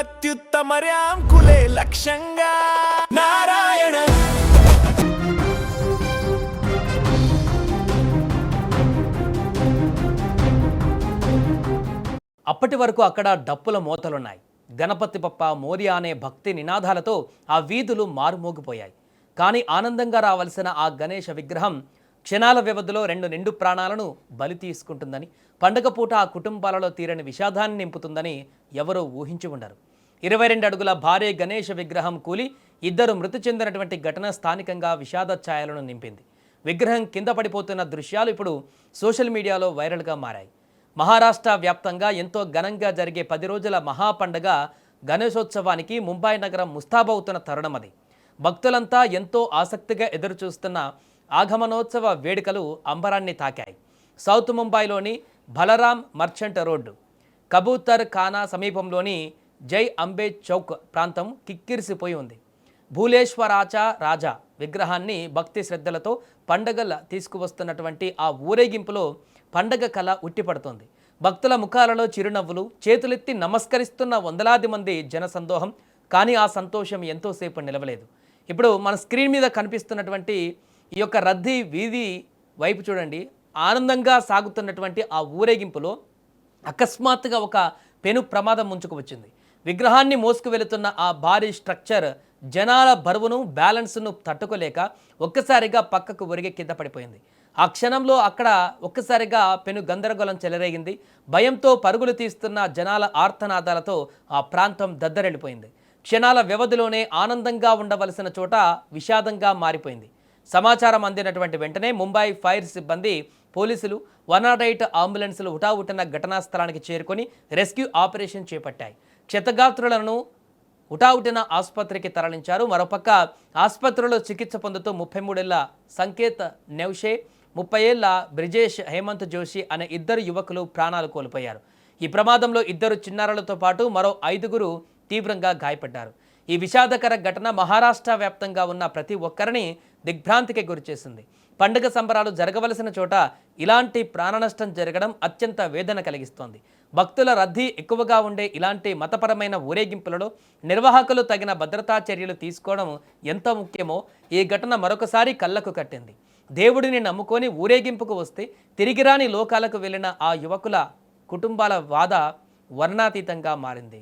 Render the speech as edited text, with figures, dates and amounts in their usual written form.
అత్యుత్తమర్యాంకులే లక్ష్యంగా నారాయణ. అప్పటి వరకు అక్కడ డప్పుల మోతలున్నాయి. గణపతి బప్ప మోరియా అనే భక్తి నినాదాలతో ఆ వీధులు మారుమోగిపోయాయి. కానీ ఆనందంగా రావాల్సిన ఆ గణేష విగ్రహం క్షణాల వ్యవధిలో 2 నిండు ప్రాణాలను బలి తీసుకుంటుందని, పండగ పూట ఆ కుటుంబాలలో తీరని విషాదాన్ని నింపుతుందని ఎవరూ ఊహించి ఉండరు. 22 అడుగుల భారీ గణేష విగ్రహం కూలి 2 మృతి చెందినటువంటి ఘటన స్థానికంగా విషాద ఛాయలను నింపింది. విగ్రహం కింద పడిపోతున్న దృశ్యాలు ఇప్పుడు సోషల్ మీడియాలో వైరల్గా మారాయి. మహారాష్ట్ర వ్యాప్తంగా ఎంతో ఘనంగా జరిగే 10 రోజుల మహాపండగ గణేశోత్సవానికి ముంబై నగరం ముస్తాబవుతున్న తరుణం అది. భక్తులంతా ఎంతో ఆసక్తిగా ఎదురుచూస్తున్న ఆగమనోత్సవ వేడుకలు అంబరాన్ని తాకాయి. సౌత్ ముంబైలోని బలరాం మర్చెంట్ రోడ్డు, కబూతర్ ఖానా సమీపంలోని జై అంబే చౌక్ ప్రాంతం కిక్కిరిసిపోయి ఉంది. భూలేశ్వరాచా రాజా విగ్రహాన్ని భక్తి శ్రద్ధలతో పండగల తీసుకువస్తున్నటువంటి ఆ ఊరేగింపులో పండగ కళ ఉట్టిపడుతోంది. భక్తుల ముఖాలలో చిరునవ్వులు, చేతులెత్తి నమస్కరిస్తున్న వందలాది మంది జనసందోహం. కానీ ఆ సంతోషం ఎంతోసేపు నిలవలేదు. ఇప్పుడు మన స్క్రీన్ మీద కనిపిస్తున్నటువంటి ఈ యొక్క రద్దీ వీధి వైపు చూడండి. ఆనందంగా సాగుతున్నటువంటి ఆ ఊరేగింపులో అకస్మాత్తుగా ఒక పెను ప్రమాదం ముంచుకు వచ్చింది. విగ్రహాన్ని మోసుకు వెళుతున్న ఆ భారీ స్ట్రక్చర్ జనాల బరువును, బ్యాలెన్స్ను తట్టుకోలేక ఒక్కసారిగా పక్కకు ఒరిగి కింద పడిపోయింది. ఆ క్షణంలో అక్కడ ఒక్కసారిగా పెను గందరగోళం చెలరేగింది. భయంతో పరుగులు తీస్తున్న జనాల ఆర్తనాదాలతో ఆ ప్రాంతం దద్దరెళ్ళిపోయింది. క్షణాల వ్యవధిలోనే ఆనందంగా ఉండవలసిన చోట విషాదంగా మారిపోయింది. సమాచారం అందినటువంటి వెంటనే ముంబై ఫైర్ సిబ్బంది, పోలీసులు, 108 అంబులెన్సులు హుటాహుటిన ఘటనా స్థలానికి చేరుకొని రెస్క్యూ ఆపరేషన్ చేపట్టాయి. క్షతగాత్రులను హుటాహుటిన ఆసుపత్రికి తరలించారు. మరోపక్క ఆసుపత్రిలో చికిత్స పొందుతూ 33 ఏళ్ల సంకేత్ నెవ్షే, 30 ఏళ్ల బ్రిజేష్ హేమంత్ జోషి అనే 2 యువకులు ప్రాణాలు కోల్పోయారు. ఈ ప్రమాదంలో 2 చిన్నారులతో పాటు మరో 5గురు తీవ్రంగా గాయపడ్డారు. ఈ విషాదకర ఘటన మహారాష్ట్ర వ్యాప్తంగా ఉన్న ప్రతి ఒక్కరిని దిగ్భ్రాంతికి గురిచేసింది. పండుగ సంబరాలు జరగవలసిన చోట ఇలాంటి ప్రాణనష్టం జరగడం అత్యంత వేదన కలిగిస్తోంది. భక్తుల రద్దీ ఎక్కువగా ఉండే ఇలాంటి మతపరమైన ఊరేగింపులలో నిర్వాహకులు తగిన భద్రతా చర్యలు తీసుకోవడం ఎంత ముఖ్యమో ఈ ఘటన మరొకసారి కళ్ళకు కట్టింది. దేవుడిని నమ్ముకొని ఊరేగింపుకు వస్తే తిరిగిరాని లోకాలకు వెళ్ళిన ఆ యువకుల కుటుంబాల బాధ వర్ణాతీతంగా మారింది.